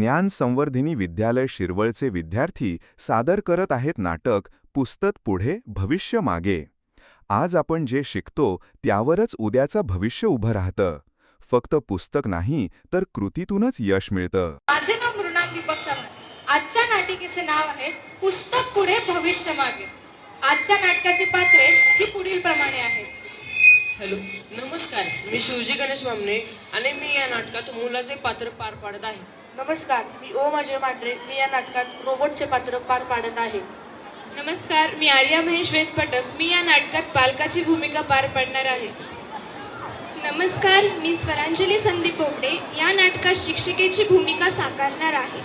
ज्ञान संवर्धिनी विद्यालय शिरवळचे विद्यार्थी सादर करत आहेत नाटक पुस्तक पुढे भविष्य मागे. आज आपण जे शिकतो त्यावरच उद्याचं भविष्य उभं राहतं. फक्त पुस्तक नाही तर कृतीतूनच यश मिळतं. माझे नाव मृणाल दीपक चव्हाण. आजच्या नाटिकेचे नाव आहे पुस्तक पुढे भविष्य मागे. आजच्या नाटकाची पात्रे ही पुढील प्रमाणे आहेत. हॅलो, नमस्कार. मी शिवजी गणेश मामने आणि मी या नाटकात मुलाचे पात्र पार पाडत आहे. नमस्कार, मी ओम अजय मांढरे. मी या नाटकात रोबोटचे पात्र पार पाडत आहे. नमस्कार, मी आर्या महेश वेदपटक. मी या नाटकात पालकाची भूमिका पार पाडणार आहे. नमस्कार, मी स्वरांजली संदीप बोबडे. या नाटकात शिक्षिकेची भूमिका साकारणार आहे.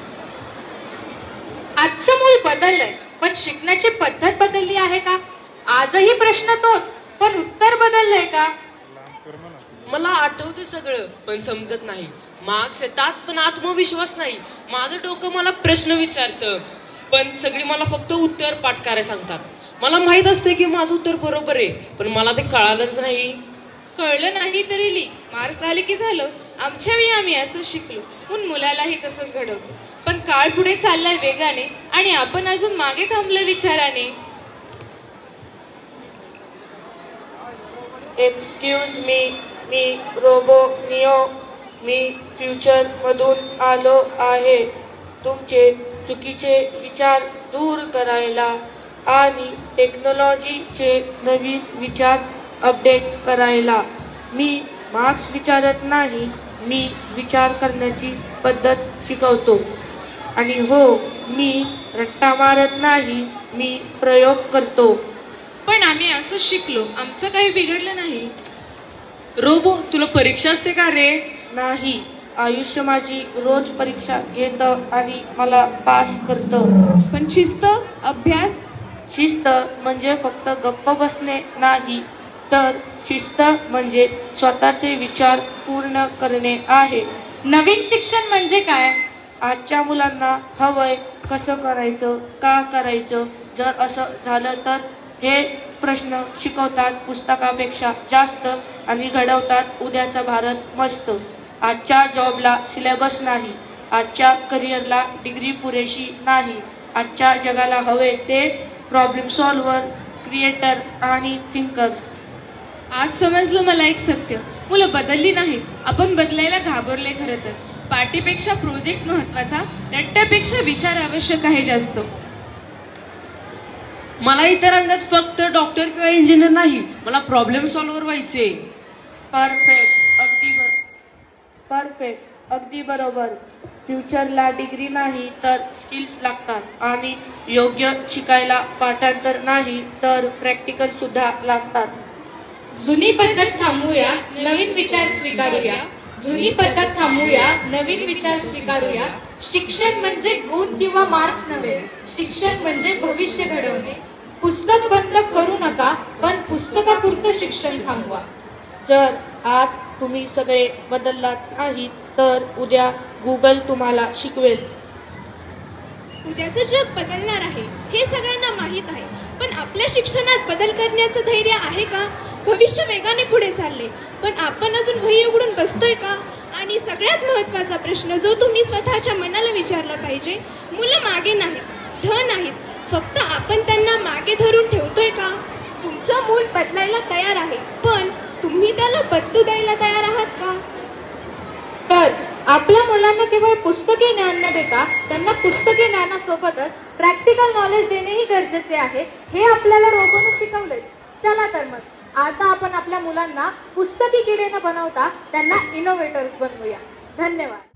आजचं मूल बदललंय, पण शिकण्याची पद्धत बदलली आहे का? आजही प्रश्न तोच, पण उत्तर बदललंय का? मला आठवते सगळं, पण समजत नाही. मार्क्स येतात पण आत्मविश्वास नाही. माझं डोकं मला प्रश्न विचारतं, पण सगळी मला फक्त उत्तर पाठ करायला सांगतात. मला माहित असते की माझं उत्तर बरोबर आहे, पण मला ते कळालंच नाही. कळलं नाही तरी लिही, मार्क्स आले की झालं. आमच्या वेळी आम्ही असं शिकलो, पण मुलालाही तसंच घडवतो. पण काळ पुढे चाललाय वेगाने आणि आपण अजून मागे थांबलोय विचाराने. एक्सक्यूज मी, मी रोबो निओ. मी फ्युचर मधून आलो आहे तुमचे चुकीचे विचार दूर करायला आणि टेक्नॉलॉजीचे नवीन विचार अपडेट करायला. मी मार्क्स विचारत नाही, मी विचार करण्याची पद्धत शिकवतो. आणि हो, मी रट्टा मारत नाही, मी प्रयोग करतो. पण आम्ही असं शिकलो, आमचं काही बिघडलं नाही. रोबो, तुला परीक्षा असते का रे? नाही, आयुष्य माझी रोज परीक्षा घेतं आणि मला पास करतं. पण शिस्त, अभ्यास. शिस्त म्हणजे फक्त गप्प बसणे नाही, तर शिस्त म्हणजे स्वतःचे विचार पूर्ण करणे आहे. नवीन शिक्षण म्हणजे काय? आजच्या मुलांना हवंय कसं करायचं, का करायचं, जर असं झालं तर, हे प्रश्न शिकवतात पुस्तकापेक्षा जास्त आणि घडवतात उद्याचा भारत मस्त. आजच्या जॉबला सिलेबस नाही, आजच्या करिअरला डिग्री पुरेशी नाही. आजच्या जगाला हवे ते प्रॉब्लेम सॉल्व्हर, क्रिएटर आणि थिंकर्स. आज समजलं मला एक सत्य, मुलं बदलली नाहीत, आपण बदलायला घाबरले. खरं तर पार्टीपेक्षा प्रोजेक्ट महत्वाचा, रट्ट्यापेक्षा विचार आवश्यक आहे जास्त. मला इतर रंगात फक्त डॉक्टर किंवा इंजिनियर नाही, मला प्रॉब्लेम सॉल्व्हर व्हायचे. परफेक्ट, अगदी बरोबर. फ्युचरला डिग्री नाही तर स्किल्स लागतात आणि योग्य शिकायला पाठांतर नाही तर प्रॅक्टिकल सुद्धा लागतात. जुनी पद्धत थांबवूया, नवीन विचार स्वीकारूया. जुनी पद्धत थांबवूया, नवीन विचार स्वीकारूया. शिक्षण म्हणजे गुण किंवा मार्क्स नव्हे, शिक्षण म्हणजे भविष्य घडवणे. पुस्तक बंद करू नका, पण पुस्तकापुरतं शिक्षण थांबवा. जर आज तुम्ही सगळे बदललात नाही तर उद्या गुगल तुम्हाला शिकवेल. उद्याचं जग बदलणार आहे हे सगळ्यांना माहीत आहे, पण आपल्या शिक्षणात बदल करण्याचं धैर्य आहे का? भविष्य वेगाने पुढे चालले, पण आपण अजून वही उघडून बसतोय का? आणि सगळ्यात महत्त्वाचा प्रश्न जो तुम्ही स्वतःच्या मनाला विचारला पाहिजे, मुलं मागे नाहीत, नाहीत, फक्त आपण त्यांना मागे धरून ठेवतोय का? तुमचं मूल बदलायला तयार आहे, पण तुम्ही त्याला बदलू द्यायला तयार आहात का? तर आपल्या मुलांना केवळ पुस्तकी ज्ञान न देता त्यांना पुस्तकी ज्ञानासोबतच प्रॅक्टिकल नॉलेज देणेही गरजेचे आहे. हे आपल्याला रोबोने शिकवले. चला तर मग आता आपण आपल्या मुलांना पुस्तकी किडे न बनवता त्यांना इनोव्हेटर्स बनवूया. धन्यवाद.